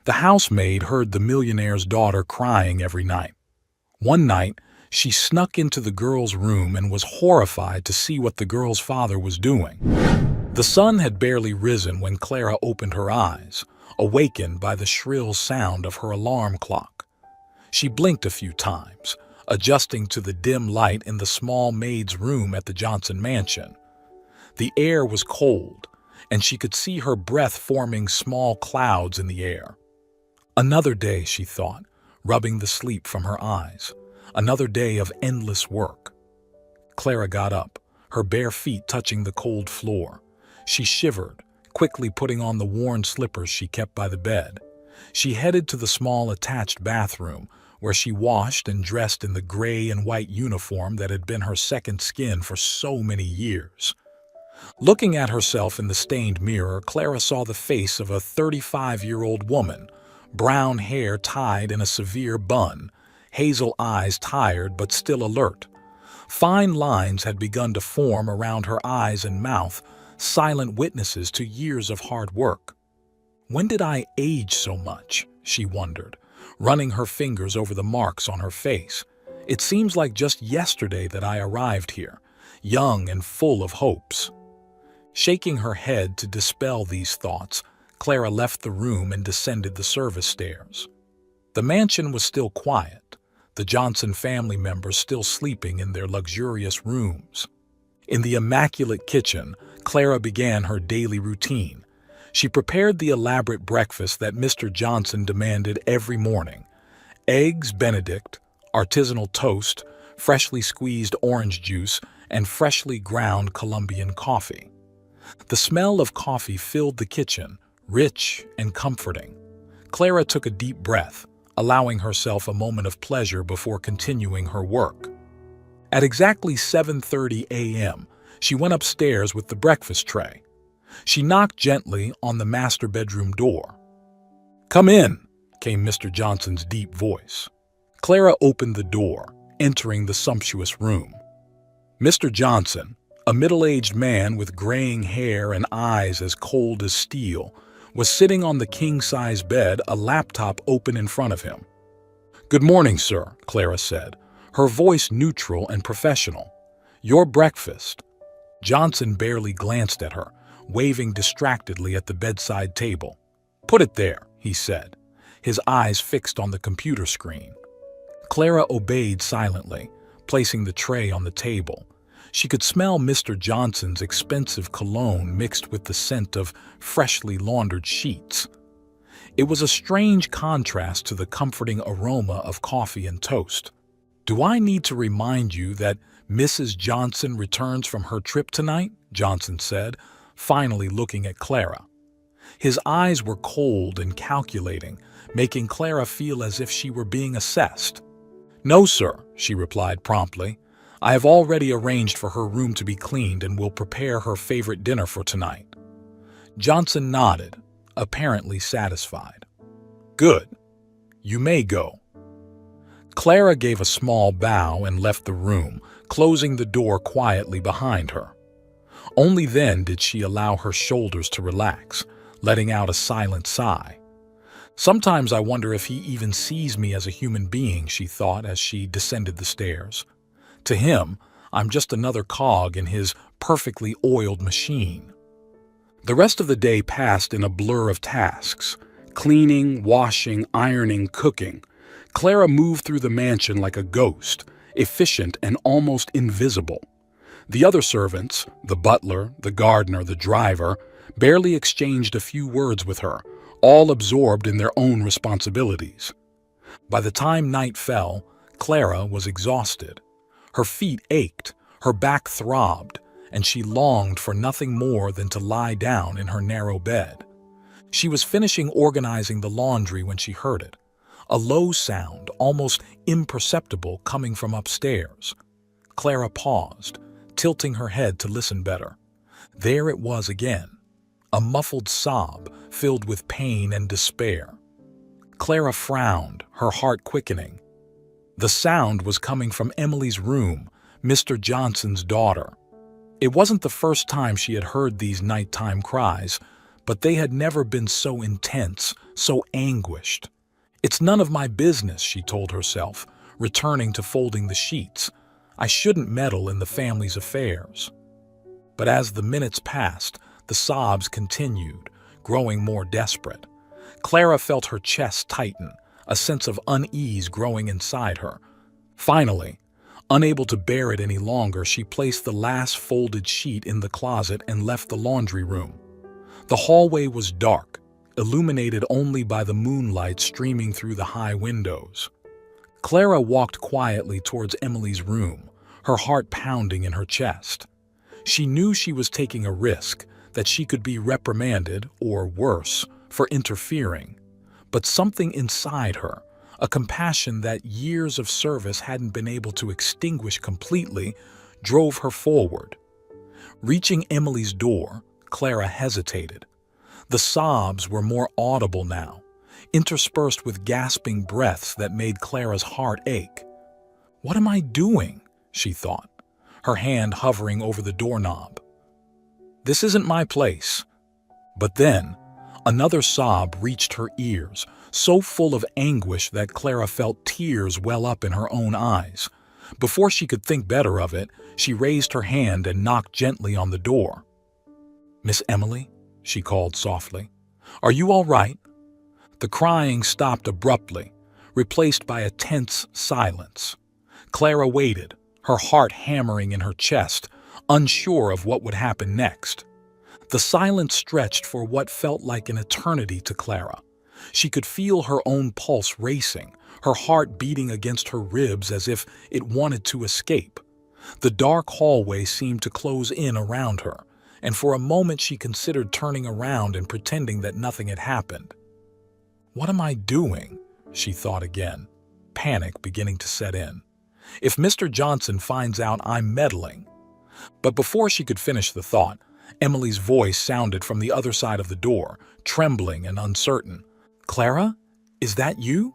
The housemaid heard the millionaire's daughter crying every night. One night, she snuck into the girl's room and was horrified to see what the girl's father was doing. The sun had barely risen when Clara opened her eyes, awakened by the shrill sound of her alarm clock. She blinked a few times, adjusting to the dim light in the small maid's room at the Johnson mansion. The air was cold, and she could see her breath forming small clouds in the air. Another day, she thought, rubbing the sleep from her eyes. Another day of endless work. Clara got up, her bare feet touching the cold floor. She shivered, quickly putting on the worn slippers she kept by the bed. She headed to the small attached bathroom, where she washed and dressed in the gray and white uniform that had been her second skin for so many years. Looking at herself in the stained mirror, Clara saw the face of a 35-year-old woman, brown hair tied in a severe bun, hazel eyes tired but still alert. Fine lines had begun to form around her eyes and mouth, silent witnesses to years of hard work. When did I age so much? She wondered, running her fingers over the marks on her face. It seems like just yesterday that I arrived here, young and full of hopes. Shaking her head to dispel these thoughts, Clara left the room and descended the service stairs. The mansion was still quiet, the Johnson family members still sleeping in their luxurious rooms. In the immaculate kitchen, Clara began her daily routine. She prepared the elaborate breakfast that Mr. Johnson demanded every morning: eggs Benedict, artisanal toast, freshly squeezed orange juice, and freshly ground Colombian coffee. The smell of coffee filled the kitchen, rich and comforting. Clara took a deep breath, allowing herself a moment of pleasure before continuing her work. At exactly 7:30 a.m., she went upstairs with the breakfast tray. She knocked gently on the master bedroom door. "Come in," came Mr. Johnson's deep voice. Clara opened the door, entering the sumptuous room. Mr. Johnson, a middle-aged man with graying hair and eyes as cold as steel, was sitting on the king-size bed, a laptop open in front of him. "Good morning, sir," Clara said, her voice neutral and professional. "Your breakfast." Johnson barely glanced at her, waving distractedly at the bedside table. "Put it there," he said, his eyes fixed on the computer screen. Clara obeyed silently, placing the tray on the table. She could smell Mr. Johnson's expensive cologne mixed with the scent of freshly laundered sheets. It was a strange contrast to the comforting aroma of coffee and toast. "Do I need to remind you that Mrs. Johnson returns from her trip tonight?" Johnson said, finally looking at Clara. His eyes were cold and calculating, making Clara feel as if she were being assessed. "No, sir," she replied promptly. "I have already arranged for her room to be cleaned and will prepare her favorite dinner for tonight." Johnson nodded, apparently satisfied. "Good. You may go." Clara gave a small bow and left the room, closing the door quietly behind her. Only then did she allow her shoulders to relax, letting out a silent sigh. "Sometimes I wonder if he even sees me as a human being," she thought as she descended the stairs. "To him, I'm just another cog in his perfectly oiled machine." The rest of the day passed in a blur of tasks: cleaning, washing, ironing, cooking. Clara moved through the mansion like a ghost, efficient and almost invisible. The other servants, the butler, the gardener, the driver, barely exchanged a few words with her, all absorbed in their own responsibilities. By the time night fell, Clara was exhausted. Her feet ached, her back throbbed, and she longed for nothing more than to lie down in her narrow bed. She was finishing organizing the laundry when she heard it, a low sound, almost imperceptible, coming from upstairs. Clara paused, tilting her head to listen better. There it was again, a muffled sob filled with pain and despair. Clara frowned, her heart quickening. The sound was coming from Emily's room, Mr. Johnson's daughter. It wasn't the first time she had heard these nighttime cries, but they had never been so intense, so anguished. "It's none of my business," she told herself, returning to folding the sheets. "I shouldn't meddle in the family's affairs." But as the minutes passed, the sobs continued, growing more desperate. Clara felt her chest tighten, a sense of unease growing inside her. Finally, unable to bear it any longer, she placed the last folded sheet in the closet and left the laundry room. The hallway was dark, illuminated only by the moonlight streaming through the high windows. Clara walked quietly towards Emily's room, her heart pounding in her chest. She knew she was taking a risk, that she could be reprimanded, or worse, for interfering. But something inside her, a compassion that years of service hadn't been able to extinguish completely, drove her forward. Reaching Emily's door, Clara hesitated. The sobs were more audible now, interspersed with gasping breaths that made Clara's heart ache. "What am I doing?" she thought, her hand hovering over the doorknob. "This isn't my place." But then, another sob reached her ears, so full of anguish that Clara felt tears well up in her own eyes. Before she could think better of it, she raised her hand and knocked gently on the door. "Miss Emily?" she called softly. "Are you all right?" The crying stopped abruptly, replaced by a tense silence. Clara waited, her heart hammering in her chest, unsure of what would happen next. The silence stretched for what felt like an eternity to Clara. She could feel her own pulse racing, her heart beating against her ribs as if it wanted to escape. The dark hallway seemed to close in around her, and for a moment she considered turning around and pretending that nothing had happened. "What am I doing?" she thought again, panic beginning to set in. "If Mr. Johnson finds out I'm meddling—" But before she could finish the thought, Emily's voice sounded from the other side of the door, trembling and uncertain. "Clara, is that you?"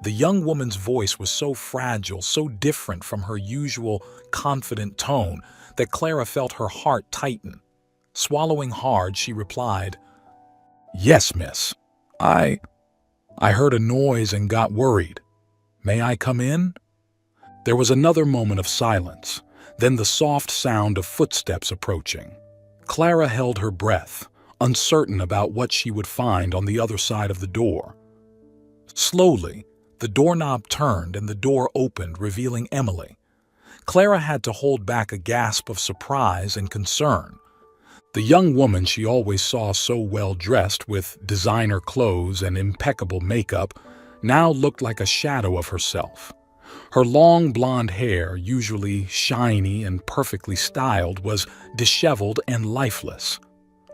The young woman's voice was so fragile, so different from her usual confident tone, that Clara felt her heart tighten. Swallowing hard, she replied, "Yes, miss. I heard a noise and got worried. May I come in?" There was another moment of silence, then the soft sound of footsteps approaching. Clara held her breath, uncertain about what she would find on the other side of the door. Slowly, the doorknob turned and the door opened, revealing Emily. Clara had to hold back a gasp of surprise and concern. The young woman she always saw so well dressed with designer clothes and impeccable makeup now looked like a shadow of herself. Her long blonde hair, usually shiny and perfectly styled, was disheveled and lifeless.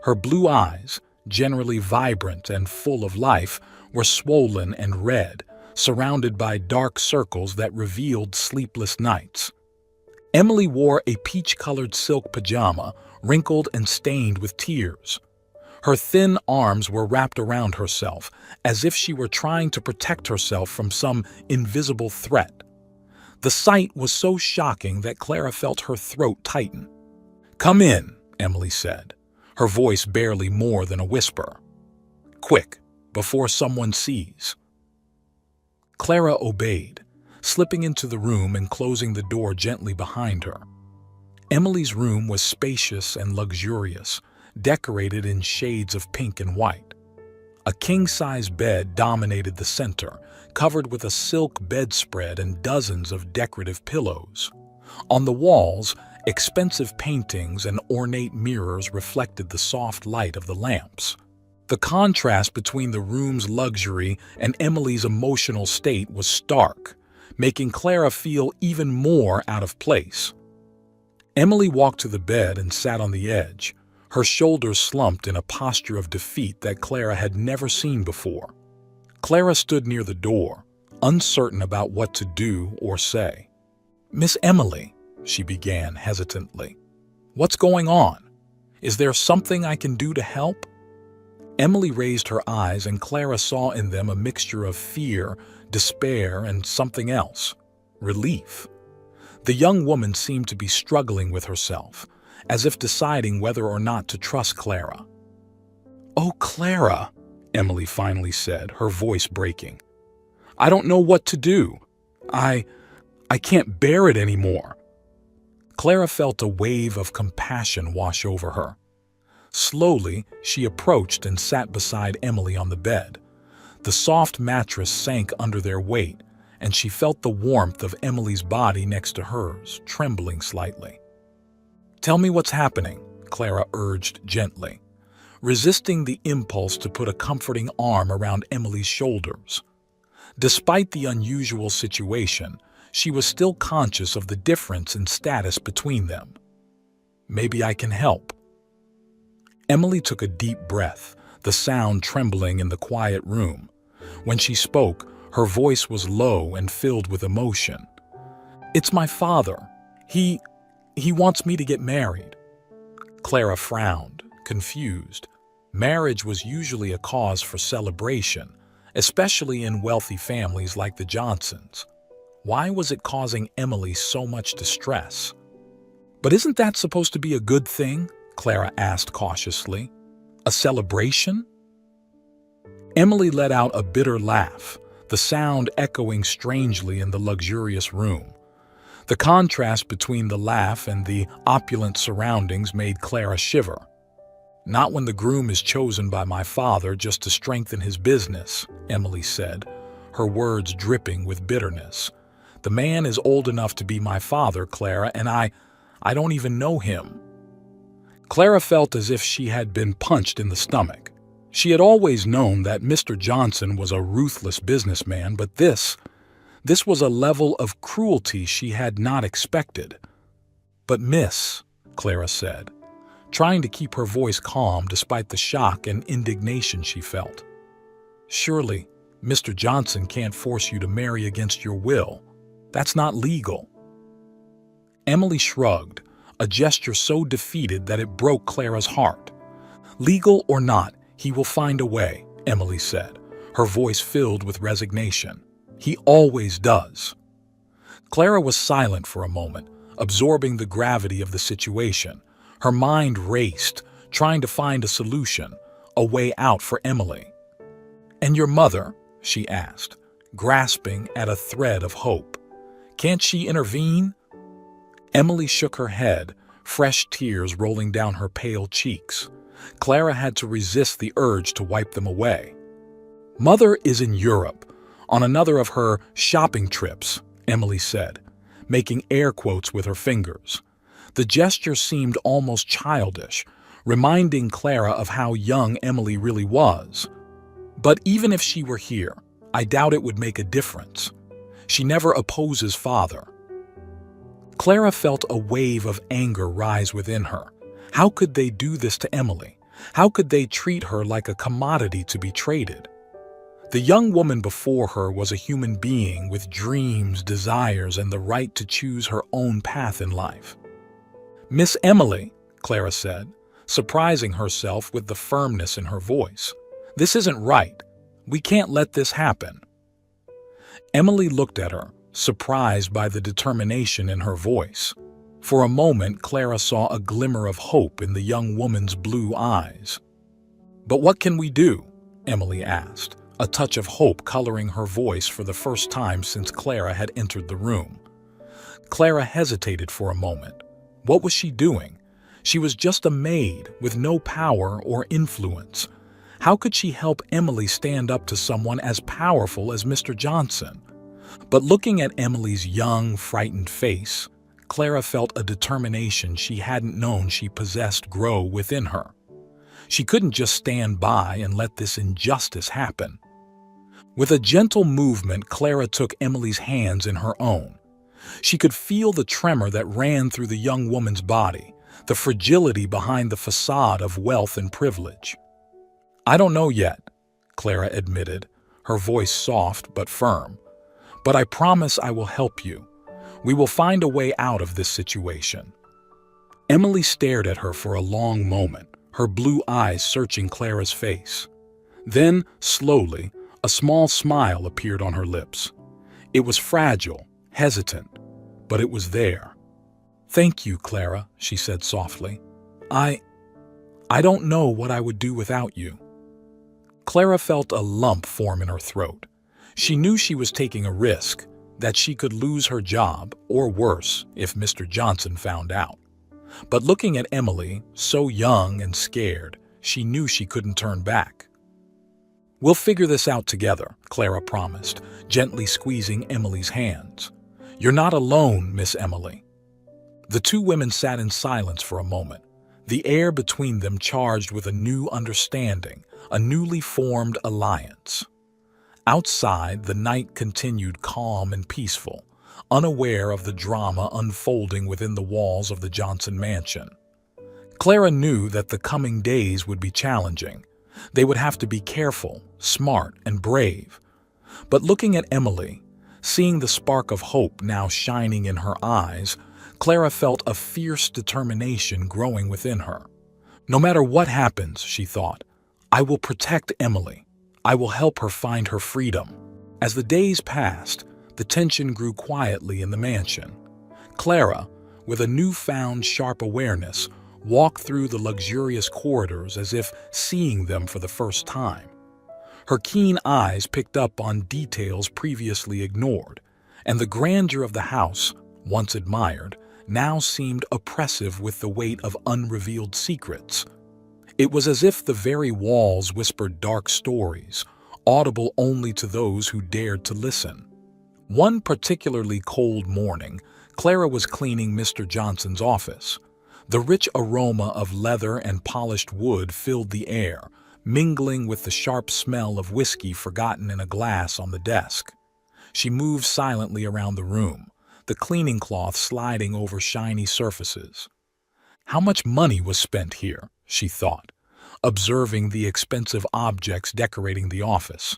Her blue eyes, generally vibrant and full of life, were swollen and red, surrounded by dark circles that revealed sleepless nights. Emily wore a peach-colored silk pajama, wrinkled and stained with tears. Her thin arms were wrapped around herself, as if she were trying to protect herself from some invisible threat. The sight was so shocking that Clara felt her throat tighten. "Come in," Emily said, her voice barely more than a whisper. "Quick, before someone sees." Clara obeyed, slipping into the room and closing the door gently behind her. Emily's room was spacious and luxurious, decorated in shades of pink and white. A king-size bed dominated the center, covered with a silk bedspread and dozens of decorative pillows. On the walls, expensive paintings and ornate mirrors reflected the soft light of the lamps. The contrast between the room's luxury and Emily's emotional state was stark, making Clara feel even more out of place. Emily walked to the bed and sat on the edge, her shoulders slumped in a posture of defeat that Clara had never seen before. Clara stood near the door, uncertain about what to do or say. "Miss Emily," she began hesitantly, "what's going on? Is there something I can do to help?" Emily raised her eyes and Clara saw in them a mixture of fear, despair, and something else, relief. The young woman seemed to be struggling with herself, as if deciding whether or not to trust Clara. "Oh, Clara," Emily finally said, her voice breaking. "I don't know what to do. I can't bear it anymore." Clara felt a wave of compassion wash over her. Slowly, she approached and sat beside Emily on the bed. The soft mattress sank under their weight, and she felt the warmth of Emily's body next to hers, trembling slightly. "Tell me what's happening," Clara urged gently, resisting the impulse to put a comforting arm around Emily's shoulders. Despite the unusual situation, she was still conscious of the difference in status between them. "Maybe I can help." Emily took a deep breath, the sound trembling in the quiet room. When she spoke, her voice was low and filled with emotion. "It's my father. He wants me to get married." Clara frowned, confused. Marriage was usually a cause for celebration, especially in wealthy families like the Johnsons. Why was it causing Emily so much distress? "But isn't that supposed to be a good thing?" Clara asked cautiously. "A celebration?" Emily let out a bitter laugh, the sound echoing strangely in the luxurious room. The contrast between the laugh and the opulent surroundings made Clara shiver. "Not when the groom is chosen by my father just to strengthen his business," Emily said, her words dripping with bitterness. "The man is old enough to be my father, Clara, and I don't even know him." Clara felt as if she had been punched in the stomach. She had always known that Mr. Johnson was a ruthless businessman, but this was a level of cruelty she had not expected. "But miss," Clara said, trying to keep her voice calm despite the shock and indignation she felt. "Surely, Mr. Johnson can't force you to marry against your will. That's not legal." Emily shrugged, a gesture so defeated that it broke Clara's heart. "Legal or not, he will find a way," Emily said, her voice filled with resignation. "He always does." Clara was silent for a moment, absorbing the gravity of the situation. Her mind raced, trying to find a solution, a way out for Emily. "And your mother?" she asked, grasping at a thread of hope. "Can't she intervene?" Emily shook her head, fresh tears rolling down her pale cheeks. Clara had to resist the urge to wipe them away. "Mother is in Europe, on another of her shopping trips," Emily said, making air quotes with her fingers. The gesture seemed almost childish, reminding Clara of how young Emily really was. "But even if she were here, I doubt it would make a difference. She never opposes father." Clara felt a wave of anger rise within her. How could they do this to Emily? How could they treat her like a commodity to be traded? The young woman before her was a human being with dreams, desires, and the right to choose her own path in life. "Miss Emily," Clara said, surprising herself with the firmness in her voice, "this isn't right. We can't let this happen." Emily looked at her, surprised by the determination in her voice. For a moment, Clara saw a glimmer of hope in the young woman's blue eyes. "But what can we do?" Emily asked, a touch of hope coloring her voice for the first time since Clara had entered the room. Clara hesitated for a moment. What was she doing? She was just a maid with no power or influence. How could she help Emily stand up to someone as powerful as Mr. Johnson? But looking at Emily's young, frightened face, Clara felt a determination she hadn't known she possessed grow within her. She couldn't just stand by and let this injustice happen. With a gentle movement, Clara took Emily's hands in her own. She could feel the tremor that ran through the young woman's body, the fragility behind the facade of wealth and privilege. "I don't know yet," Clara admitted, her voice soft but firm. "But I promise I will help you. We will find a way out of this situation." Emily stared at her for a long moment, her blue eyes searching Clara's face. Then, slowly, a small smile appeared on her lips. It was fragile, hesitant, but it was there. "Thank you, Clara," she said softly. I don't know what I would do without you." Clara felt a lump form in her throat. She knew she was taking a risk, that she could lose her job, or worse, if Mr. Johnson found out. But looking at Emily, so young and scared, she knew she couldn't turn back. "We'll figure this out together," Clara promised, gently squeezing Emily's hands. "You're not alone, Miss Emily." The two women sat in silence for a moment, the air between them charged with a new understanding, a newly formed alliance. Outside, the night continued calm and peaceful, unaware of the drama unfolding within the walls of the Johnson mansion. Clara knew that the coming days would be challenging. They would have to be careful, smart, and brave. But looking at Emily, seeing the spark of hope now shining in her eyes, Clara felt a fierce determination growing within her. No matter what happens, she thought, I will protect Emily. I will help her find her freedom. As the days passed, the tension grew quietly in the mansion. Clara, with a newfound sharp awareness, walked through the luxurious corridors as if seeing them for the first time. Her keen eyes picked up on details previously ignored, and the grandeur of the house, once admired, now seemed oppressive with the weight of unrevealed secrets. It was as if the very walls whispered dark stories, audible only to those who dared to listen. One particularly cold morning, Clara was cleaning Mr. Johnson's office. The rich aroma of leather and polished wood filled the air, mingling with the sharp smell of whiskey forgotten in a glass on the desk. She moved silently around the room, the cleaning cloth sliding over shiny surfaces. How much money was spent here, she thought, observing the expensive objects decorating the office.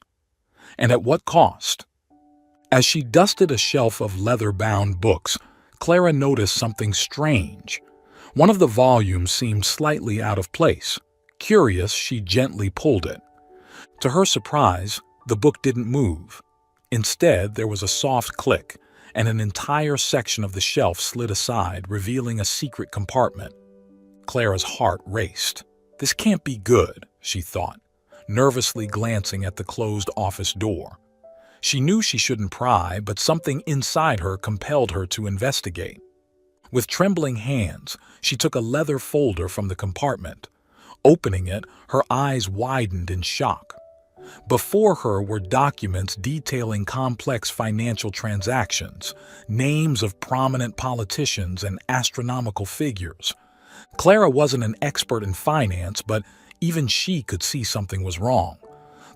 And at what cost? As she dusted a shelf of leather-bound books, Clara noticed something strange. One of the volumes seemed slightly out of place. Curious, she gently pulled it. To her surprise, the book didn't move. Instead, there was a soft click, and an entire section of the shelf slid aside, revealing a secret compartment. Clara's heart raced. This can't be good, she thought, nervously glancing at the closed office door. She knew she shouldn't pry, but something inside her compelled her to investigate. With trembling hands, she took a leather folder from the compartment. Opening it, her eyes widened in shock. Before her were documents detailing complex financial transactions, names of prominent politicians, and astronomical figures. Clara wasn't an expert in finance, but even she could see something was wrong.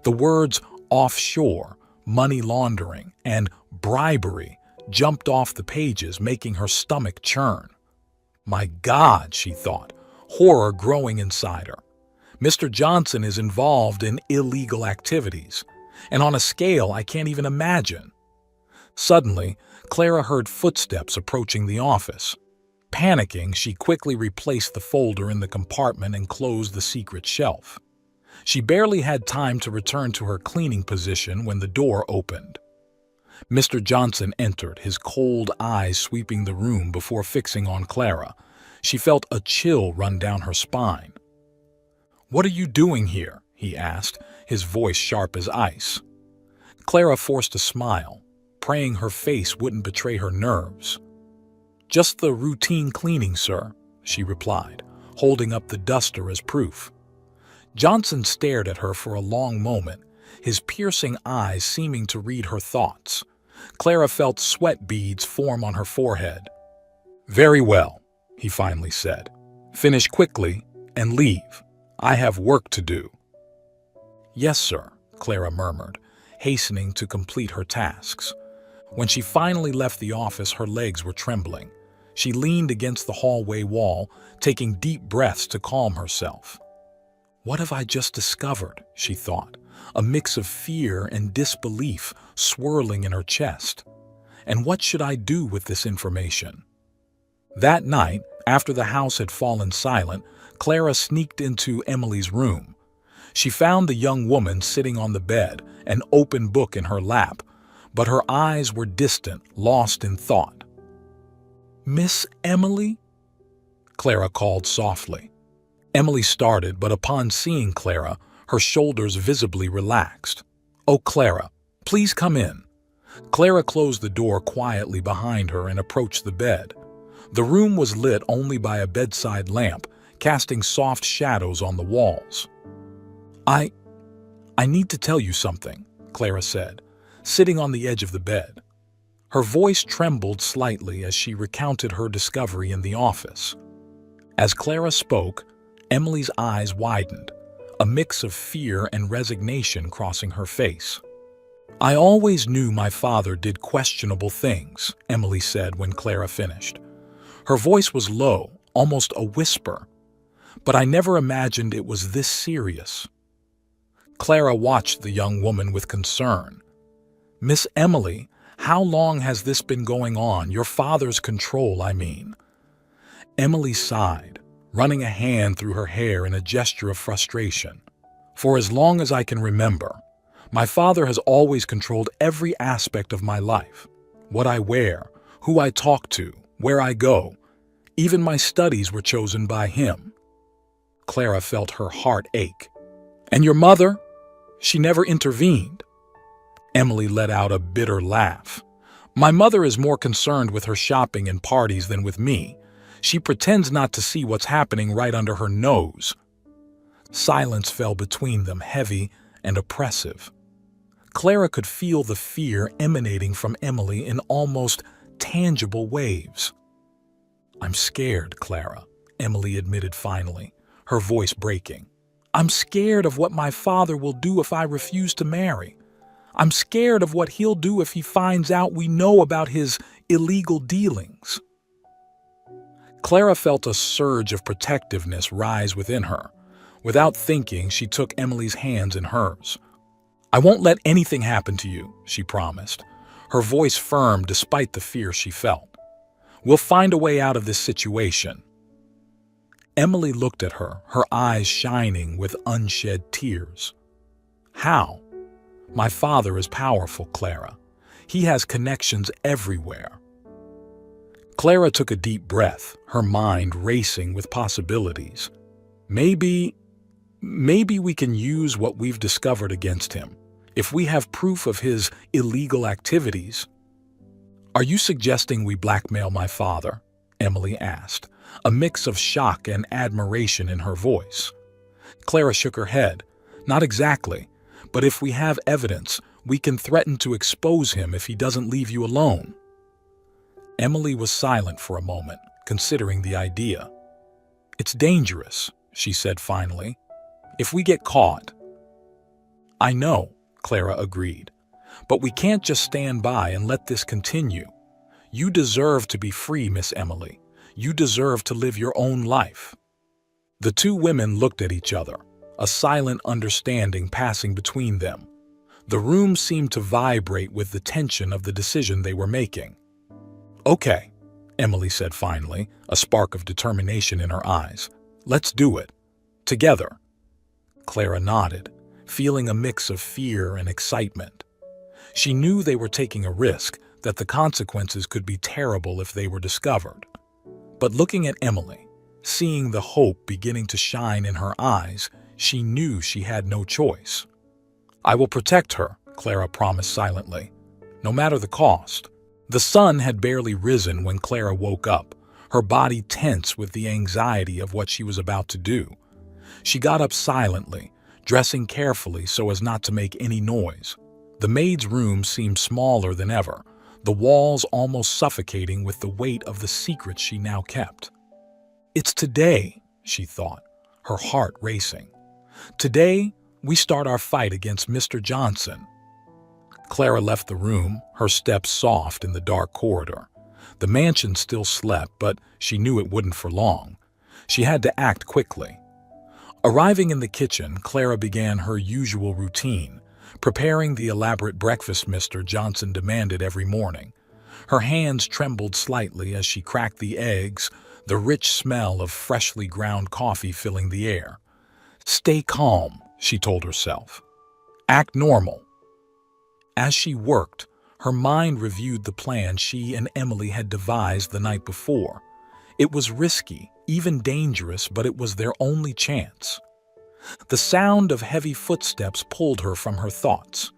The words offshore, money laundering, and bribery jumped off the pages, making her stomach churn. My God, she thought, horror growing inside her. Mr. Johnson is involved in illegal activities, and on a scale I can't even imagine. Suddenly, Clara heard footsteps approaching the office. Panicking, she quickly replaced the folder in the compartment and closed the secret shelf. She barely had time to return to her cleaning position when the door opened. Mr. Johnson entered, his cold eyes sweeping the room before fixing on Clara. She felt a chill run down her spine. "What are you doing here?" he asked, his voice sharp as ice. Clara forced a smile, praying her face wouldn't betray her nerves. "Just the routine cleaning, sir," she replied, holding up the duster as proof. Johnson stared at her for a long moment, his piercing eyes seeming to read her thoughts. Clara felt sweat beads form on her forehead. "Very well," he finally said. "Finish quickly and leave. I have work to do." "Yes, sir," Clara murmured, hastening to complete her tasks. When she finally left the office, her legs were trembling. She leaned against the hallway wall, taking deep breaths to calm herself. What have I just discovered, she thought, a mix of fear and disbelief swirling in her chest. And what should I do with this information? That night, after the house had fallen silent, Clara sneaked into Emily's room. She found the young woman sitting on the bed, an open book in her lap, but her eyes were distant, lost in thought. "Miss Emily?" Clara called softly. Emily started, but upon seeing Clara, her shoulders visibly relaxed. "Oh, Clara, please come in." Clara closed the door quietly behind her and approached the bed. The room was lit only by a bedside lamp, casting soft shadows on the walls. I need to tell you something," Clara said, sitting on the edge of the bed. Her voice trembled slightly as she recounted her discovery in the office. As Clara spoke, Emily's eyes widened, a mix of fear and resignation crossing her face. "I always knew my father did questionable things," Emily said when Clara finished. Her voice was low, almost a whisper, "but I never imagined it was this serious." Clara watched the young woman with concern. "Miss Emily, how long has this been going on? Your father's control, I mean." Emily sighed, running a hand through her hair in a gesture of frustration. "For as long as I can remember, my father has always controlled every aspect of my life. What I wear, who I talk to, where I go. Even my studies were chosen by him." Clara felt her heart ache. "And your mother? She never intervened." Emily let out a bitter laugh. "My mother is more concerned with her shopping and parties than with me. She pretends not to see what's happening right under her nose." Silence fell between them, heavy and oppressive. Clara could feel the fear emanating from Emily in almost tangible waves. "I'm scared, Clara," Emily admitted finally, her voice breaking. "I'm scared of what my father will do if I refuse to marry. I'm scared of what he'll do if he finds out we know about his illegal dealings." Clara felt a surge of protectiveness rise within her. Without thinking, she took Emily's hands in hers. "I won't let anything happen to you," she promised, her voice firm despite the fear she felt. "We'll find a way out of this situation." Emily looked at her, her eyes shining with unshed tears. "How?" "My father is powerful, Clara. He has connections everywhere." Clara took a deep breath, her mind racing with possibilities. Maybe we can use what we've discovered against him. If we have proof of his illegal activities." "Are you suggesting we blackmail my father?" Emily asked, a mix of shock and admiration in her voice. Clara shook her head. "Not exactly, but if we have evidence, we can threaten to expose him if he doesn't leave you alone." Emily was silent for a moment, considering the idea. "It's dangerous," she said finally. "If we get caught—" "I know," Clara agreed, "but we can't just stand by and let this continue. You deserve to be free, Miss Emily. You deserve to live your own life." The two women looked at each other, a silent understanding passing between them. The room seemed to vibrate with the tension of the decision they were making. "Okay," Emily said finally, a spark of determination in her eyes. "Let's do it. Together." Clara nodded, feeling a mix of fear and excitement. She knew they were taking a risk, that the consequences could be terrible if they were discovered. But looking at Emily, seeing the hope beginning to shine in her eyes, she knew she had no choice. "I will protect her," Clara promised silently, "no matter the cost." The sun had barely risen when Clara woke up, her body tense with the anxiety of what she was about to do. She got up silently, dressing carefully so as not to make any noise. The maid's room seemed smaller than ever, the walls almost suffocating with the weight of the secrets she now kept. "It's today," she thought, her heart racing. "Today, we start our fight against Mr. Johnson." Clara left the room, her steps soft in the dark corridor. The mansion still slept, but she knew it wouldn't for long. She had to act quickly. Arriving in the kitchen, Clara began her usual routine, preparing the elaborate breakfast Mr. Johnson demanded every morning. Her hands trembled slightly as she cracked the eggs, the rich smell of freshly ground coffee filling the air. "Stay calm," she told herself. "Act normal." As she worked, her mind reviewed the plan she and Emily had devised the night before. It was risky, even dangerous, but it was their only chance. The sound of heavy footsteps pulled her from her thoughts.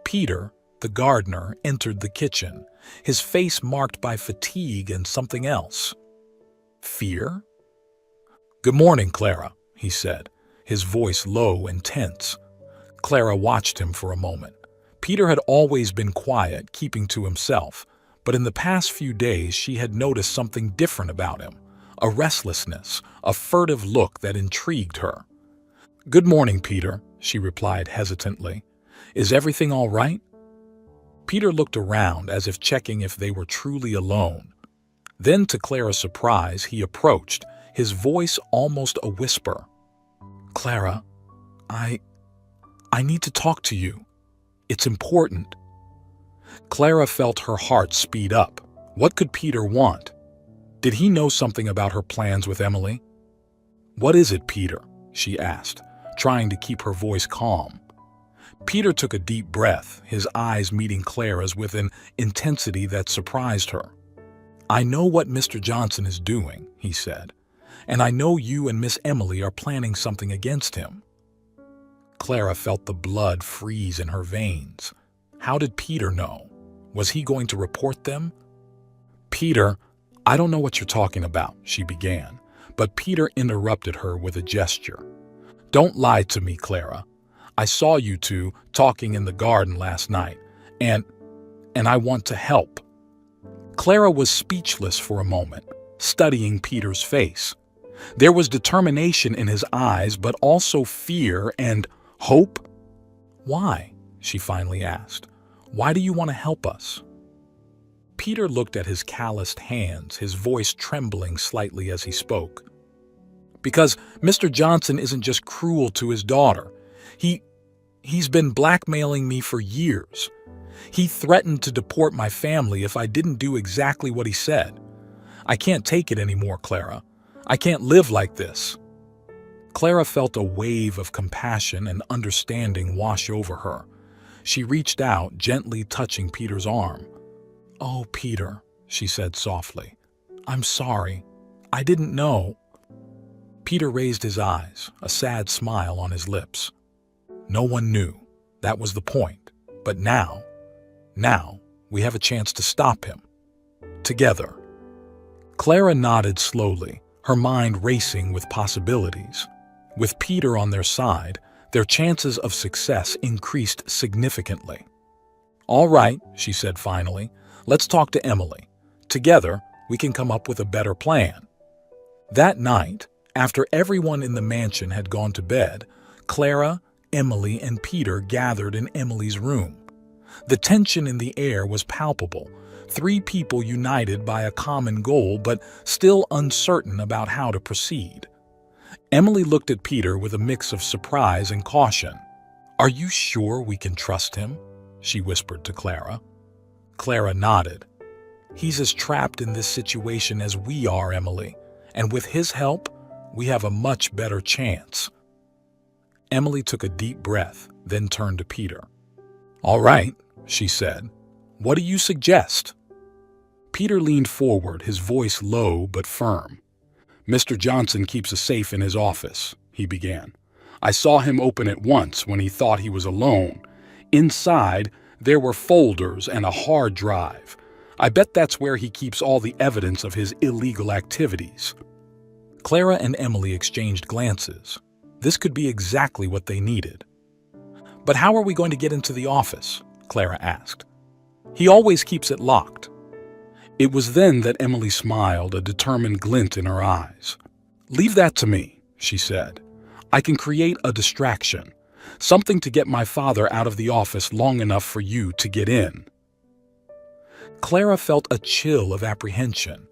Peter, the gardener, entered the kitchen, his face marked by fatigue and something else. Fear? "Good morning, Clara," he said, his voice low and tense. Clara watched him for a moment. Peter had always been quiet, keeping to himself, but in the past few days she had noticed something different about him, a restlessness, a furtive look that intrigued her. "Good morning, Peter," she replied hesitantly. "Is everything all right?" Peter looked around as if checking if they were truly alone. Then, to Clara's surprise, he approached, his voice almost a whisper. "Clara, I need to talk to you. It's important." Clara felt her heart speed up. What could Peter want? Did he know something about her plans with Emily? "What is it, Peter?" she asked, trying to keep her voice calm. Peter took a deep breath, his eyes meeting Clara's with an intensity that surprised her. "I know what Mr. Johnson is doing," he said, "and I know you and Miss Emily are planning something against him." Clara felt the blood freeze in her veins. How did Peter know? Was he going to report them? "Peter, I don't know what you're talking about," she began, but Peter interrupted her with a gesture. "Don't lie to me, Clara. I saw you two talking in the garden last night, and I want to help." Clara was speechless for a moment, studying Peter's face. There was determination in his eyes, but also fear and hope. "Why?" she finally asked. "Why do you want to help us?" Peter looked at his calloused hands, his voice trembling slightly as he spoke. "Because Mr. Johnson isn't just cruel to his daughter. He's been blackmailing me for years. He threatened to deport my family if I didn't do exactly what he said. I can't take it anymore, Clara. I can't live like this." Clara felt a wave of compassion and understanding wash over her. She reached out, gently touching Peter's arm. "Oh, Peter," she said softly. "I'm sorry. I didn't know." Peter raised his eyes, a sad smile on his lips. No one knew. That was the point. But now we have a chance to stop him. Together. Clara nodded slowly, her mind racing with possibilities. With Peter on their side, their chances of success increased significantly. "All right," she said finally, "let's talk to Emily. Together, we can come up with a better plan." That night, after everyone in the mansion had gone to bed, Clara, Emily, and Peter gathered in Emily's room. The tension in the air was palpable, three people united by a common goal but still uncertain about how to proceed. Emily looked at Peter with a mix of surprise and caution. "Are you sure we can trust him?" she whispered to Clara. Clara nodded. "He's as trapped in this situation as we are, Emily, and with his help, we have a much better chance." Emily took a deep breath, then turned to Peter. "All right," she said. "What do you suggest?" Peter leaned forward, his voice low but firm. "Mr. Johnson keeps a safe in his office," he began. "I saw him open it once when he thought he was alone. Inside, there were folders and a hard drive. I bet that's where he keeps all the evidence of his illegal activities." Clara and Emily exchanged glances. This could be exactly what they needed. "But how are we going to get into the office?" Clara asked. "He always keeps it locked." It was then that Emily smiled, a determined glint in her eyes. "Leave that to me," she said. "I can create a distraction, something to get my father out of the office long enough for you to get in." Clara felt a chill of apprehension.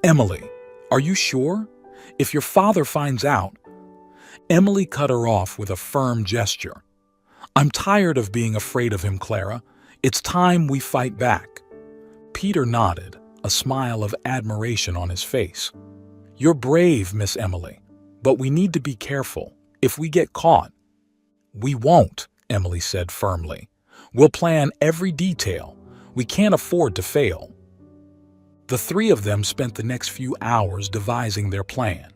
"Emily, are you sure? If your father finds out—" Emily cut her off with a firm gesture. "I'm tired of being afraid of him, Clara. It's time we fight back." Peter nodded, a smile of admiration on his face. "You're brave, Miss Emily, but we need to be careful. If we get caught—" "We won't," Emily said firmly. "We'll plan every detail. We can't afford to fail." The three of them spent the next few hours devising their plan.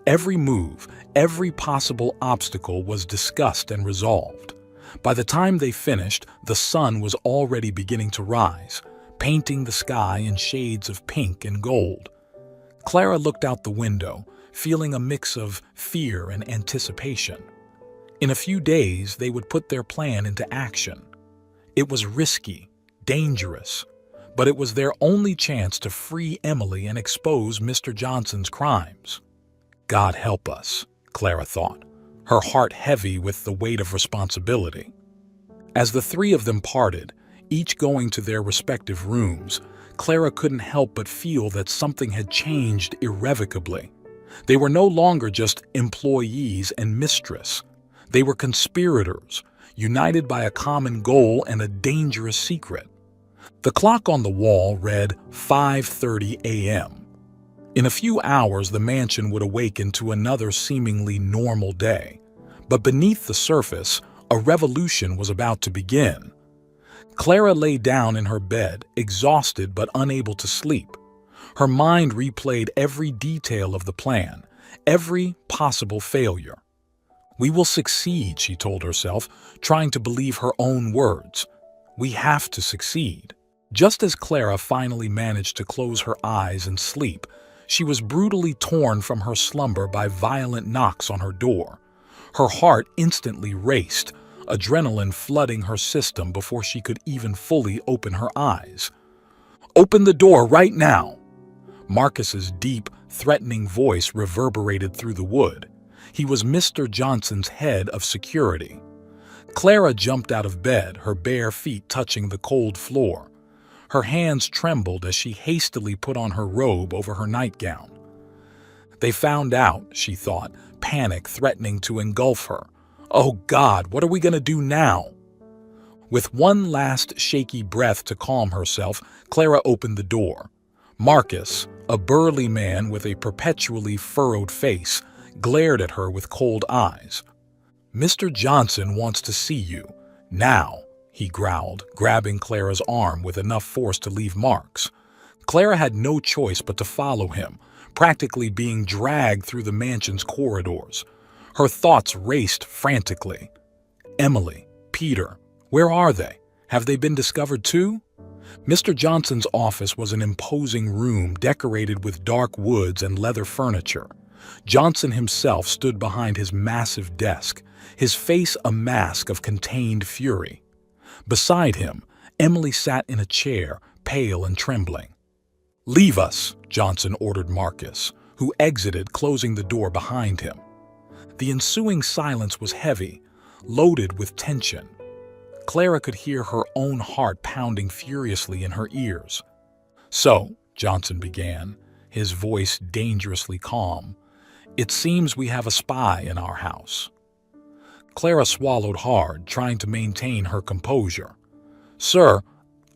Every move, every possible obstacle was discussed and resolved. By the time they finished, the sun was already beginning to rise, painting the sky in shades of pink and gold. Clara looked out the window, feeling a mix of fear and anticipation. In a few days, they would put their plan into action. It was risky, dangerous, but it was their only chance to free Emily and expose Mr. Johnson's crimes. God help us, Clara thought, her heart heavy with the weight of responsibility. As the three of them parted, each going to their respective rooms, Clara couldn't help but feel that something had changed irrevocably. They were no longer just employees and mistress. They were conspirators, united by a common goal and a dangerous secret. The clock on the wall read 5:30 a.m. In a few hours, the mansion would awaken to another seemingly normal day. But beneath the surface, a revolution was about to begin. Clara lay down in her bed, exhausted but unable to sleep. Her mind replayed every detail of the plan, every possible failure. "We will succeed," she told herself, trying to believe her own words. "We have to succeed." Just as Clara finally managed to close her eyes and sleep, she was brutally torn from her slumber by violent knocks on her door. Her heart instantly raced, adrenaline flooding her system before she could even fully open her eyes. "Open the door right now!" Marcus's deep, threatening voice reverberated through the wood. He was Mr. Johnson's head of security. Clara jumped out of bed, her bare feet touching the cold floor. Her hands trembled as she hastily put on her robe over her nightgown. They found out, she thought, panic threatening to engulf her. Oh God, what are we going to do now? With one last shaky breath to calm herself, Clara opened the door. Marcus, a burly man with a perpetually furrowed face, glared at her with cold eyes. "Mr. Johnson wants to see you. Now," he growled, grabbing Clara's arm with enough force to leave marks. Clara had no choice but to follow him, practically being dragged through the mansion's corridors. Her thoughts raced frantically. Emily, Peter, where are they? Have they been discovered too? Mr. Johnson's office was an imposing room decorated with dark woods and leather furniture. Johnson himself stood behind his massive desk, his face a mask of contained fury. Beside him, Emily sat in a chair, pale and trembling. "Leave us," Johnson ordered Marcus, who exited, closing the door behind him. The ensuing silence was heavy, loaded with tension. Clara could hear her own heart pounding furiously in her ears. "So," Johnson began, his voice dangerously calm, "it seems we have a spy in our house." Clara swallowed hard, trying to maintain her composure. "Sir,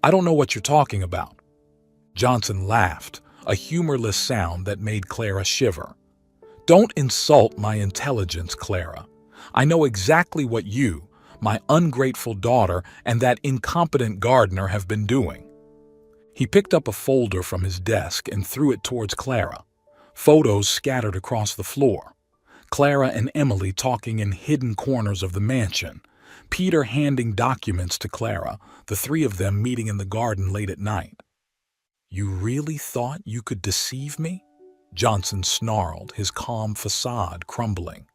I don't know what you're talking about." Johnson laughed, a humorless sound that made Clara shiver. "Don't insult my intelligence, Clara. I know exactly what you, my ungrateful daughter, and that incompetent gardener have been doing." He picked up a folder from his desk and threw it towards Clara. Photos scattered across the floor. Clara and Emily talking in hidden corners of the mansion. Peter handing documents to Clara, the three of them meeting in the garden late at night. "You really thought you could deceive me?" Johnson snarled, his calm facade crumbling.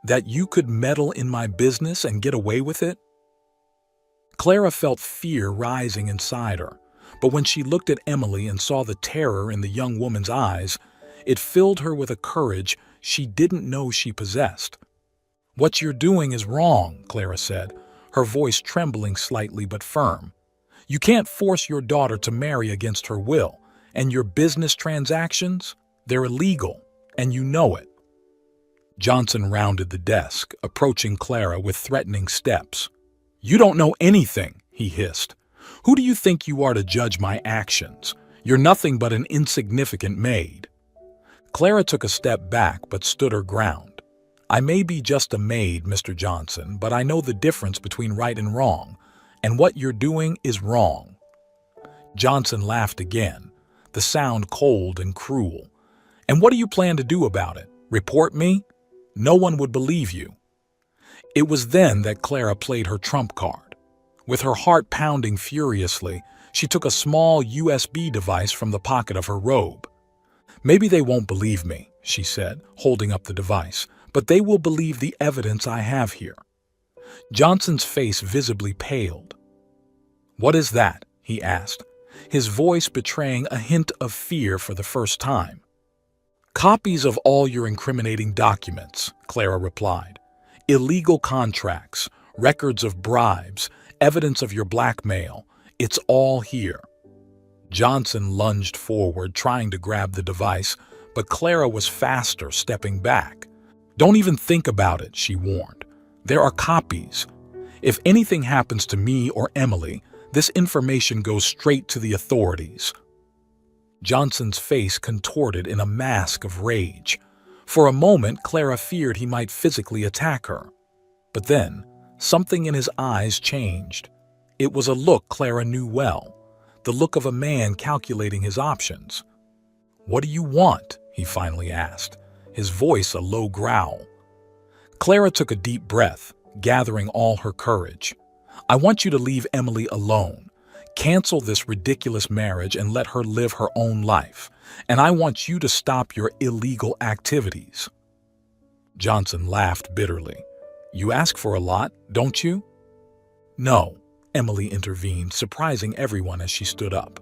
"That you could meddle in my business and get away with it?" Clara felt fear rising inside her, but when she looked at Emily and saw the terror in the young woman's eyes, it filled her with a courage she didn't know she possessed. "What you're doing is wrong," Clara said, her voice trembling slightly but firm. "You can't force your daughter to marry against her will, and your business transactions? They're illegal, and you know it." Johnson rounded the desk, approaching Clara with threatening steps. "You don't know anything," he hissed. "Who do you think you are to judge my actions? You're nothing but an insignificant maid." Clara took a step back but stood her ground. "I may be just a maid, Mr. Johnson, but I know the difference between right and wrong, and what you're doing is wrong." Johnson laughed again, the sound cold and cruel. "And what do you plan to do about it? Report me? No one would believe you. It was then that Clara played her trump card. With her heart pounding furiously, she took a small USB device from the pocket of her robe. Maybe they won't believe me, she said, holding up the device, but they will believe the evidence I have here. Johnson's face visibly paled. What is that? He asked, his voice betraying a hint of fear for the first time. Copies of all your incriminating documents, Clara replied. Illegal contracts, records of bribes, evidence of your blackmail. It's all here. Johnson lunged forward, trying to grab the device, but Clara was faster, stepping back. Don't even think about it, she warned. There are copies. If anything happens to me or Emily, this information goes straight to the authorities. Johnson's face contorted in a mask of rage. For a moment, Clara feared he might physically attack her. But then, something in his eyes changed. It was a look Clara knew well, the look of a man calculating his options. What do you want? He finally asked, his voice a low growl. Clara took a deep breath, gathering all her courage. I want you to leave Emily alone. Cancel this ridiculous marriage and let her live her own life. And I want you to stop your illegal activities. Johnson laughed bitterly. You ask for a lot, don't you? No, Emily intervened, surprising everyone as she stood up.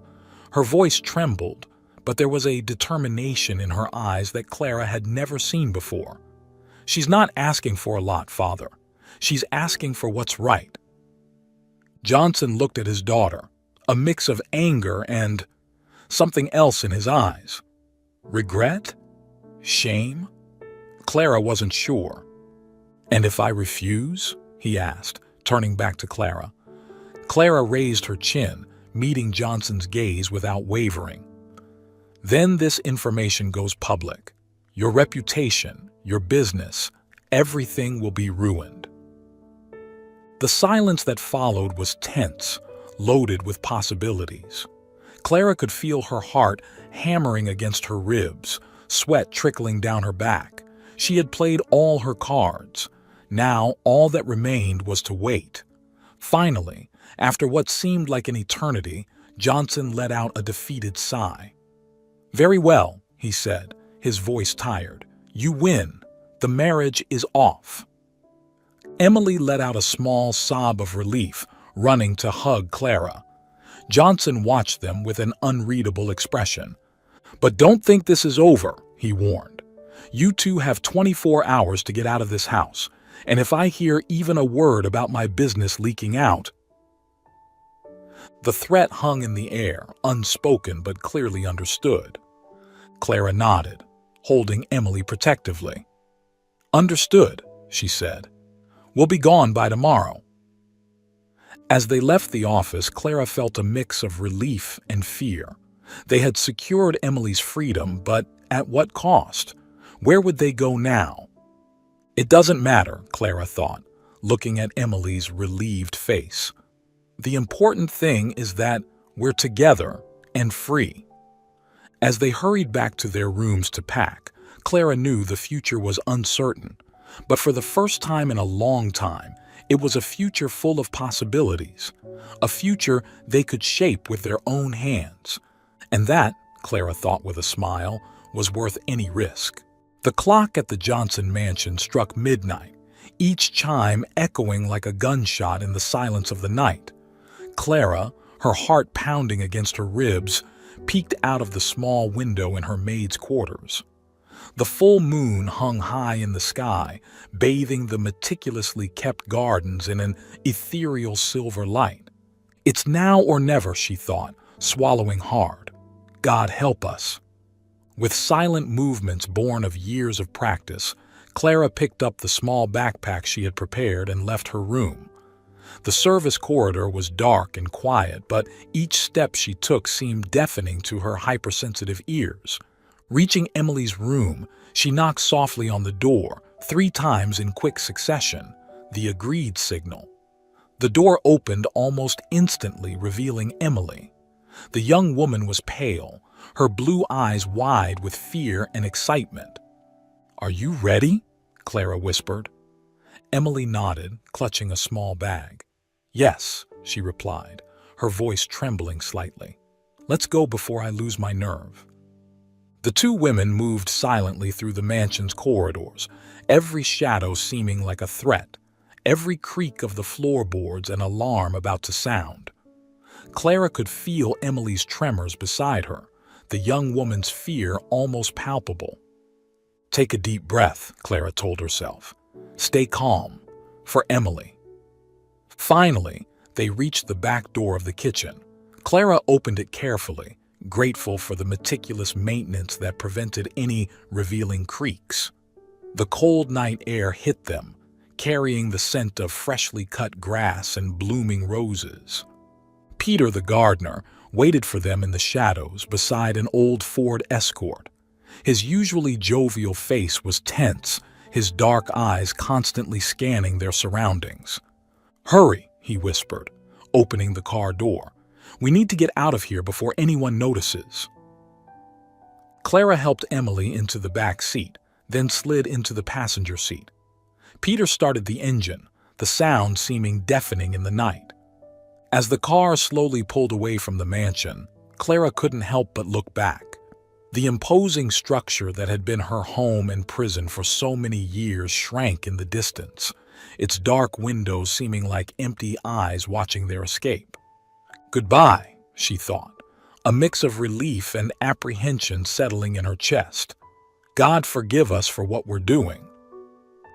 Her voice trembled, but there was a determination in her eyes that Clara had never seen before. She's not asking for a lot, Father. She's asking for what's right. Johnson looked at his daughter, a mix of anger and something else in his eyes. Regret? Shame? Clara wasn't sure. And if I refuse? He asked, turning back to Clara. Clara raised her chin, meeting Johnson's gaze without wavering. Then this information goes public. Your reputation, your business, everything will be ruined. The silence that followed was tense, loaded with possibilities. Clara could feel her heart hammering against her ribs, sweat trickling down her back. She had played all her cards. Now all that remained was to wait. Finally, after what seemed like an eternity, Johnson let out a defeated sigh. Very well, he said, his voice tired. You win. The marriage is off. Emily let out a small sob of relief, running to hug Clara. Johnson watched them with an unreadable expression. But don't think this is over, he warned. You two have 24 hours to get out of this house, and if I hear even a word about my business leaking out... The threat hung in the air, unspoken but clearly understood. Clara nodded, holding Emily protectively. Understood, she said. We'll be gone by tomorrow. As they left the office, Clara felt a mix of relief and fear. They had secured Emily's freedom, but at what cost? Where would they go now? It doesn't matter, Clara thought, looking at Emily's relieved face. The important thing is that we're together and free. As they hurried back to their rooms to pack, Clara knew the future was uncertain. But for the first time in a long time, it was a future full of possibilities, a future they could shape with their own hands. And that, Clara thought with a smile, was worth any risk. The clock at the Johnson mansion struck midnight, each chime echoing like a gunshot in the silence of the night. Clara, her heart pounding against her ribs, peeked out of the small window in her maid's quarters. The full moon hung high in the sky, bathing the meticulously kept gardens in an ethereal silver light. It's now or never, she thought, swallowing hard. God help us. With silent movements born of years of practice, Clara picked up the small backpack she had prepared and left her room. The service corridor was dark and quiet, but each step she took seemed deafening to her hypersensitive ears. Reaching Emily's room, she knocked softly on the door, 3 times in quick succession, the agreed signal. The door opened almost instantly, revealing Emily. The young woman was pale, her blue eyes wide with fear and excitement. "Are you ready?" Clara whispered. Emily nodded, clutching a small bag. "Yes," she replied, her voice trembling slightly. "Let's go before I lose my nerve." The two women moved silently through the mansion's corridors, every shadow seeming like a threat, every creak of the floorboards an alarm about to sound. Clara could feel Emily's tremors beside her, the young woman's fear almost palpable. "Take a deep breath," Clara told herself. "Stay calm. For Emily." Finally, they reached the back door of the kitchen. Clara opened it carefully, grateful for the meticulous maintenance that prevented any revealing creaks. The cold night air hit them, carrying the scent of freshly cut grass and blooming roses. Peter, the gardener, waited for them in the shadows beside an old Ford Escort. His usually jovial face was tense, his dark eyes constantly scanning their surroundings. "Hurry," he whispered, opening the car door. "We need to get out of here before anyone notices." Clara helped Emily into the back seat, then slid into the passenger seat. Peter started the engine, the sound seeming deafening in the night. As the car slowly pulled away from the mansion, Clara couldn't help but look back. The imposing structure that had been her home and prison for so many years shrank in the distance, its dark windows seeming like empty eyes watching their escape. "Goodbye," she thought, a mix of relief and apprehension settling in her chest. "God forgive us for what we're doing."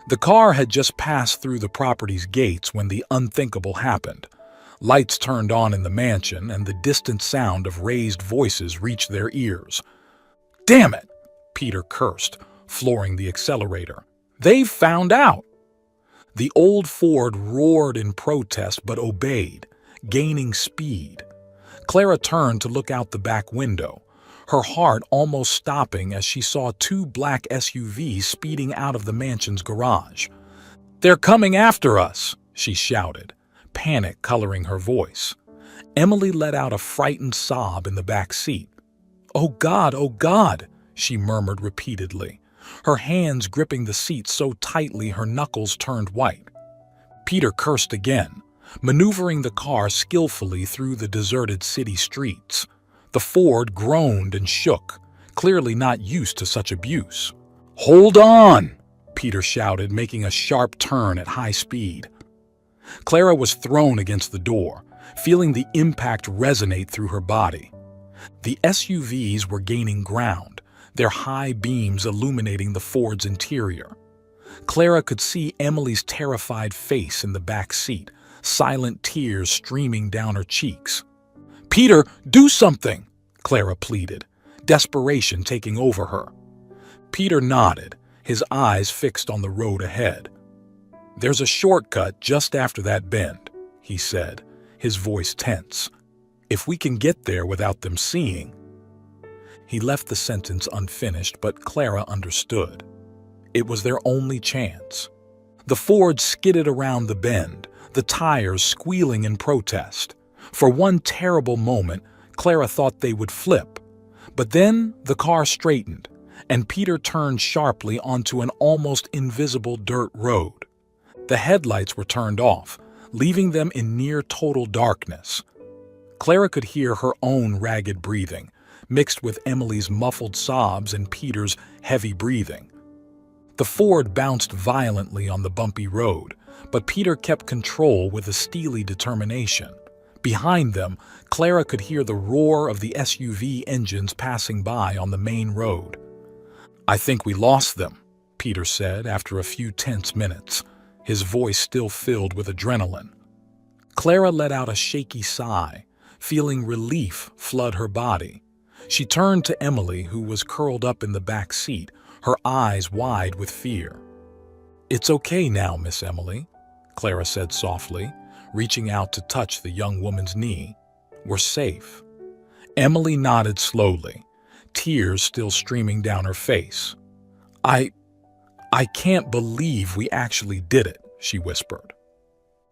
The car had just passed through the property's gates when the unthinkable happened. Lights turned on in the mansion, and the distant sound of raised voices reached their ears. "Damn it!" Peter cursed, flooring the accelerator. "They've found out!" The old Ford roared in protest but obeyed, gaining speed. Clara turned to look out the back window, her heart almost stopping as she saw two black SUVs speeding out of the mansion's garage. "They're coming after us!" she shouted, panic coloring her voice. Emily let out a frightened sob in the back seat. "Oh God," she murmured repeatedly, her hands gripping the seat so tightly her knuckles turned white. Peter cursed again, maneuvering the car skillfully through the deserted city streets. The Ford groaned and shook, clearly not used to such abuse. "Hold on!" Peter shouted, making a sharp turn at high speed. Clara was thrown against the door, feeling the impact resonate through her body. The SUVs were gaining ground, their high beams illuminating the Ford's interior. Clara could see Emily's terrified face in the back seat, silent tears streaming down her cheeks. "Peter, do something!" Clara pleaded, desperation taking over her. Peter nodded, his eyes fixed on the road ahead. "There's a shortcut just after that bend," he said, his voice tense. "If we can get there without them seeing." He left the sentence unfinished, but Clara understood. It was their only chance. The Ford skidded around the bend, the tires squealing in protest. For one terrible moment, Clara thought they would flip. But then the car straightened, and Peter turned sharply onto an almost invisible dirt road. The headlights were turned off, leaving them in near total darkness. Clara could hear her own ragged breathing, mixed with Emily's muffled sobs and Peter's heavy breathing. The Ford bounced violently on the bumpy road, but Peter kept control with a steely determination. Behind them, Clara could hear the roar of the SUV engines passing by on the main road. "I think we lost them," Peter said after a few tense minutes, his voice still filled with adrenaline. Clara let out a shaky sigh, feeling relief flood her body. She turned to Emily, who was curled up in the back seat, her eyes wide with fear. "It's okay now, Miss Emily," Clara said softly, reaching out to touch the young woman's knee. "We're safe." Emily nodded slowly, tears still streaming down her face. I can't believe we actually did it," she whispered.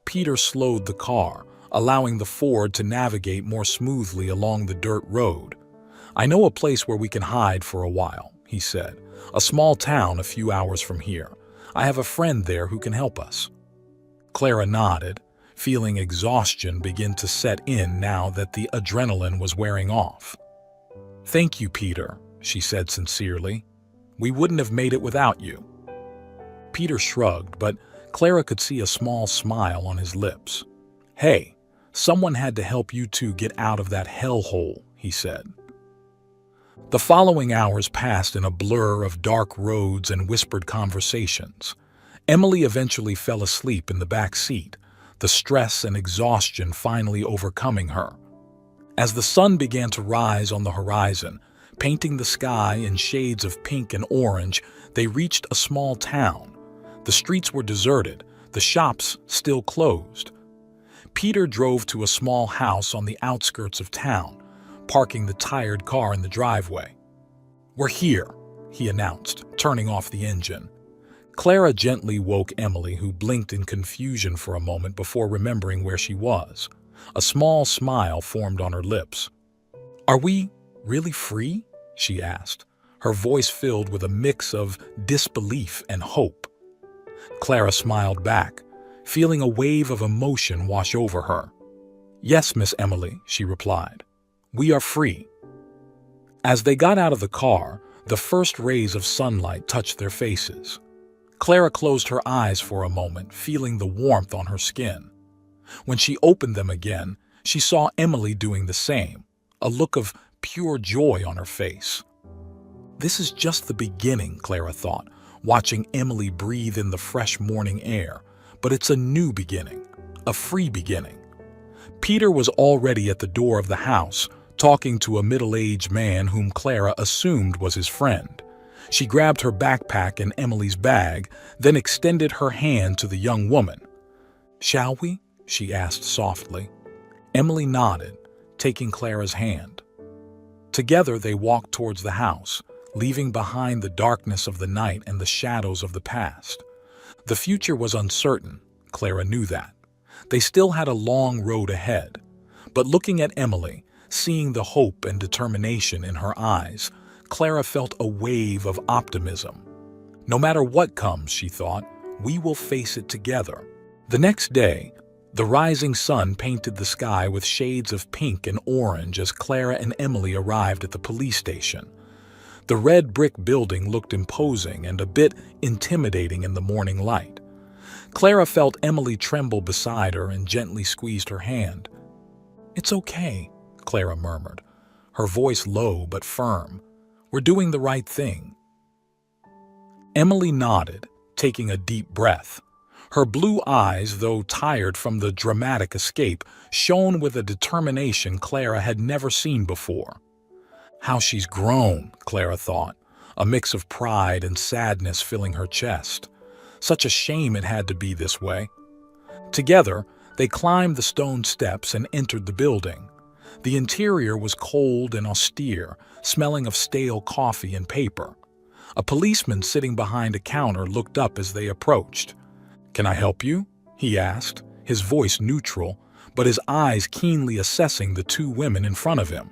Peter slowed the car, allowing the Ford to navigate more smoothly along the dirt road. "I know a place where we can hide for a while," he said, A small town a few hours from here. I have a friend there who can help us." Clara nodded, feeling exhaustion begin to set in now that the adrenaline was wearing off. "Thank you, Peter," she said sincerely. "We wouldn't have made it without you." Peter shrugged, but Clara could see a small smile on his lips. "Hey, someone had to help you two get out of that hellhole," he said. The following hours passed in a blur of dark roads and whispered conversations. Emily eventually fell asleep in the back seat, the stress and exhaustion finally overcoming her. As the sun began to rise on the horizon, painting the sky in shades of pink and orange, they reached a small town. The streets were deserted, the shops still closed. Peter drove to a small house on the outskirts of town, parking the tired car in the driveway. "We're here," he announced, turning off the engine. Clara gently woke Emily, who blinked in confusion for a moment before remembering where she was. A small smile formed on her lips. "Are we really free?" she asked, her voice filled with a mix of disbelief and hope. Clara smiled back, feeling a wave of emotion wash over her. "Yes, Miss Emily," she replied. "We are free." As they got out of the car, the first rays of sunlight touched their faces. Clara closed her eyes for a moment, feeling the warmth on her skin. When she opened them again, she saw Emily doing the same, a look of pure joy on her face. This is just the beginning, Clara thought, watching Emily breathe in the fresh morning air. But it's a new beginning, a free beginning. Peter was already at the door of the house, talking to a middle-aged man whom Clara assumed was his friend. She grabbed her backpack and Emily's bag, then extended her hand to the young woman. "Shall we?" she asked softly. Emily nodded, taking Clara's hand. Together they walked towards the house, leaving behind the darkness of the night and the shadows of the past. The future was uncertain, Clara knew that. They still had a long road ahead. But looking at Emily, seeing the hope and determination in her eyes, Clara felt a wave of optimism. No matter what comes, she thought, we will face it together. The next day, the rising sun painted the sky with shades of pink and orange as Clara and Emily arrived at the police station. The red brick building looked imposing and a bit intimidating in the morning light. Clara felt Emily tremble beside her and gently squeezed her hand. "It's okay," Clara murmured, her voice low but firm. "We're doing the right thing." Emily nodded, taking a deep breath. Her blue eyes, though tired from the dramatic escape, shone with a determination Clara had never seen before. How she's grown, Clara thought, a mix of pride and sadness filling her chest. Such a shame it had to be this way. Together, they climbed the stone steps and entered the building. The interior was cold and austere, smelling of stale coffee and paper. A policeman sitting behind a counter looked up as they approached. "Can I help you?" he asked, his voice neutral, but his eyes keenly assessing the two women in front of him.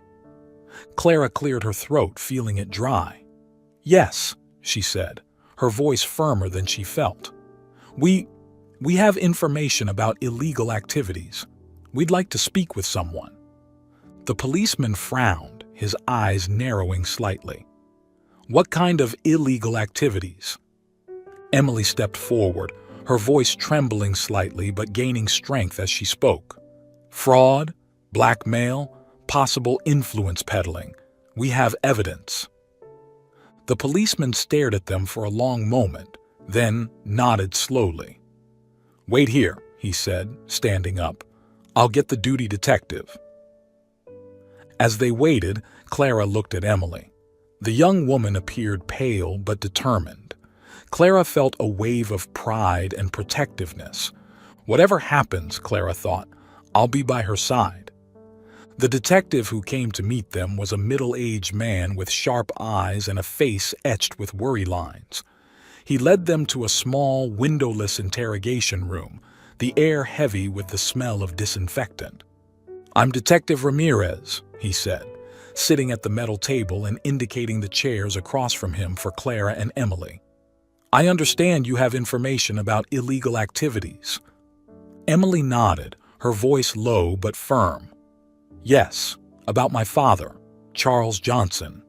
Clara cleared her throat, feeling it dry. "Yes," she said, her voice firmer than she felt. We have information about illegal activities. We'd like to speak with someone." The policeman frowned, his eyes narrowing slightly. "What kind of illegal activities?" Emily stepped forward, her voice trembling slightly but gaining strength as she spoke. "Fraud, blackmail, possible influence peddling. We have evidence." The policeman stared at them for a long moment, then nodded slowly. "Wait here," he said, standing up. "I'll get the duty detective." As they waited, Clara looked at Emily. The young woman appeared pale but determined. Clara felt a wave of pride and protectiveness. Whatever happens, Clara thought, I'll be by her side. The detective who came to meet them was a middle-aged man with sharp eyes and a face etched with worry lines. He led them to a small, windowless interrogation room, the air heavy with the smell of disinfectant. "I'm Detective Ramirez," he said, sitting at the metal table and indicating the chairs across from him for Clara and Emily. "I understand you have information about illegal activities." Emily nodded, her voice low but firm. "Yes, about my father, Charles Johnson."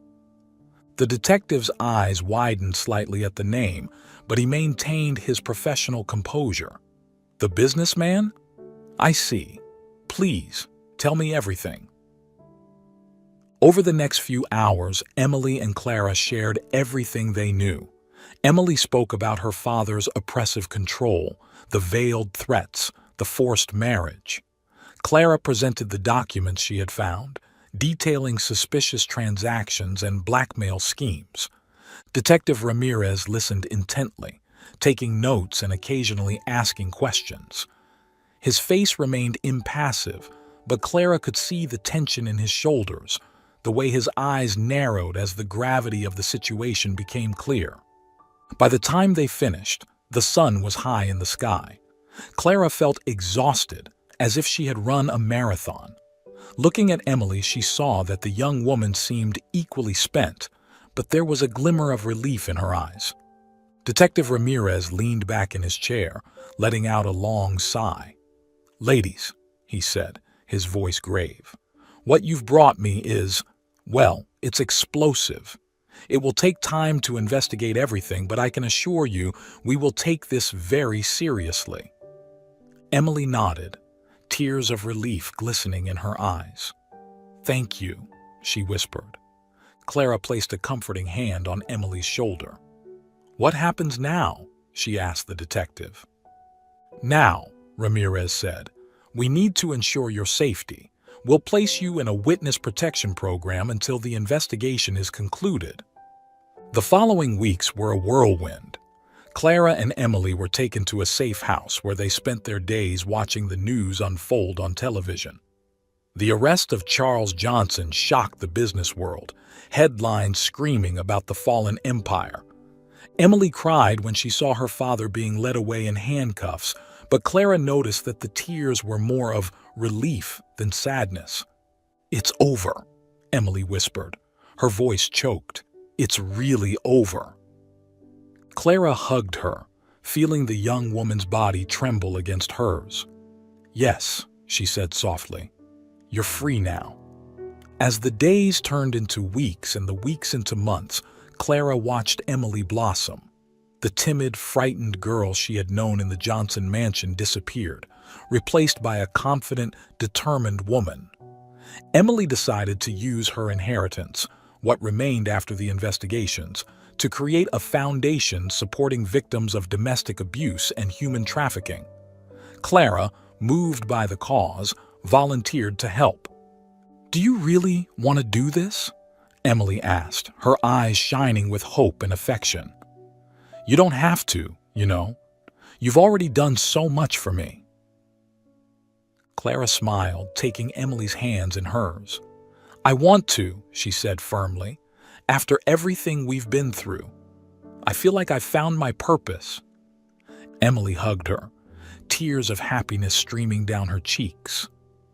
The detective's eyes widened slightly at the name, but he maintained his professional composure. "The businessman? I see. Please, tell me everything." Over the next few hours, Emily and Clara shared everything they knew. Emily spoke about her father's oppressive control, the veiled threats, the forced marriage. Clara presented the documents she had found, detailing suspicious transactions and blackmail schemes. Detective Ramirez listened intently, taking notes and occasionally asking questions. His face remained impassive, but Clara could see the tension in his shoulders, the way his eyes narrowed as the gravity of the situation became clear. By the time they finished, the sun was high in the sky. Clara felt exhausted, as if she had run a marathon. Looking at Emily, she saw that the young woman seemed equally spent, but there was a glimmer of relief in her eyes. Detective Ramirez leaned back in his chair, letting out a long sigh. "Ladies," he said, his voice grave, "what you've brought me is, well, it's explosive. It will take time to investigate everything, but I can assure you we will take this very seriously." Emily nodded, tears of relief glistening in her eyes. "Thank you," she whispered. Clara placed a comforting hand on Emily's shoulder. "What happens now?" she asked the detective. "Now," Ramirez said, "we need to ensure your safety. We'll place you in a witness protection program until the investigation is concluded." The following weeks were a whirlwind. Clara and Emily were taken to a safe house where they spent their days watching the news unfold on television. The arrest of Charles Johnson shocked the business world, headlines screaming about the fallen empire. Emily cried when she saw her father being led away in handcuffs, but Clara noticed that the tears were more of relief than sadness. "It's over," Emily whispered, her voice choked. "It's really over." Clara hugged her, feeling the young woman's body tremble against hers. "Yes," she said softly, "you're free now." As the days turned into weeks and the weeks into months, Clara watched Emily blossom. The timid, frightened girl she had known in the Johnson mansion disappeared, replaced by a confident, determined woman. Emily decided to use her inheritance, what remained after the investigations, to create a foundation supporting victims of domestic abuse and human trafficking. Clara, moved by the cause, volunteered to help. "Do you really want to do this?" Emily asked, her eyes shining with hope and affection. "You don't have to, you know. You've already done so much for me." Clara smiled, taking Emily's hands in hers. "I want to," she said firmly. "After everything we've been through, I feel like I've found my purpose." Emily hugged her, tears of happiness streaming down her cheeks.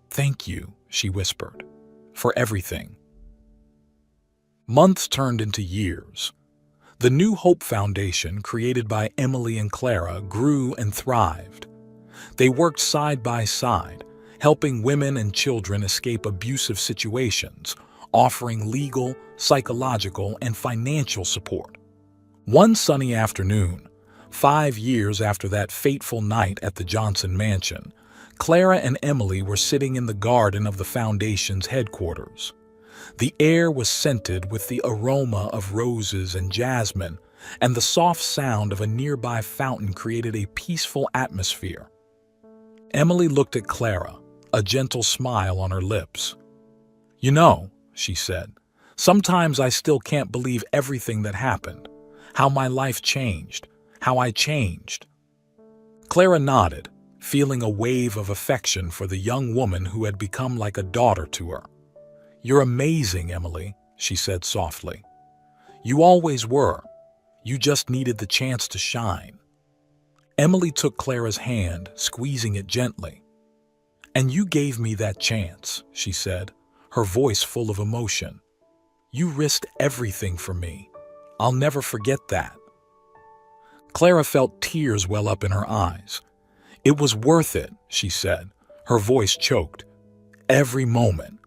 "Thank you," she whispered, "for everything." Months turned into years. The New Hope Foundation, created by Emily and Clara, grew and thrived. They worked side by side, helping women and children escape abusive situations, offering legal, psychological, and financial support. One sunny afternoon, 5 years after that fateful night at the Johnson mansion, Clara and Emily were sitting in the garden of the foundation's headquarters. The air was scented with the aroma of roses and jasmine, and the soft sound of a nearby fountain created a peaceful atmosphere. Emily looked at Clara, a gentle smile on her lips. "You know," she said, "sometimes I still can't believe everything that happened, how my life changed, how I changed." Clara nodded, feeling a wave of affection for the young woman who had become like a daughter to her. "You're amazing, Emily," she said softly. "You always were. You just needed the chance to shine." Emily took Clara's hand, squeezing it gently. "And you gave me that chance," she said, her voice full of emotion. You risked everything for me. I'll never forget that." Clara felt tears well up in her eyes. "It was worth it," she said, her voice choked. "Every moment."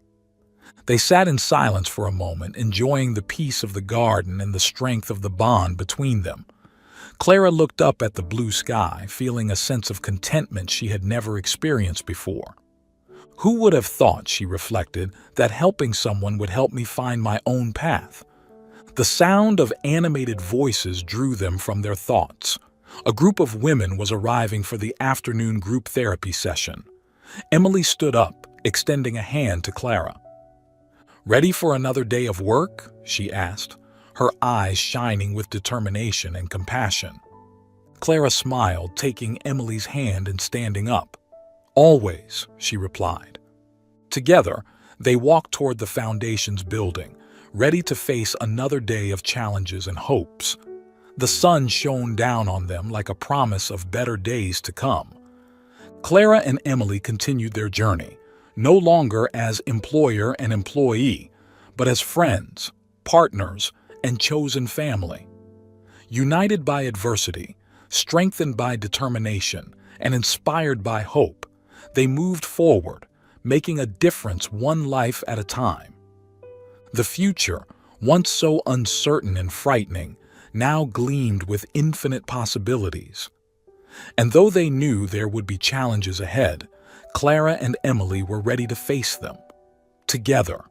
They sat in silence for a moment, enjoying the peace of the garden and the strength of the bond between them. Clara looked up at the blue sky, feeling a sense of contentment she had never experienced before. "Who would have thought," she reflected, "that helping someone would help me find my own path?" The sound of animated voices drew them from their thoughts. A group of women was arriving for the afternoon group therapy session. Emily stood up, extending a hand to Clara. "Ready for another day of work?" she asked, her eyes shining with determination and compassion. Clara smiled, taking Emily's hand and standing up. "Always," she replied. Together, they walked toward the foundation's building, ready to face another day of challenges and hopes. The sun shone down on them like a promise of better days to come. Clara and Emily continued their journey, no longer as employer and employee, but as friends, partners, and chosen family. United by adversity, strengthened by determination, and inspired by hope, they moved forward, making a difference one life at a time. The future, once so uncertain and frightening, now gleamed with infinite possibilities. And though they knew there would be challenges ahead, Clara and Emily were ready to face them. Together,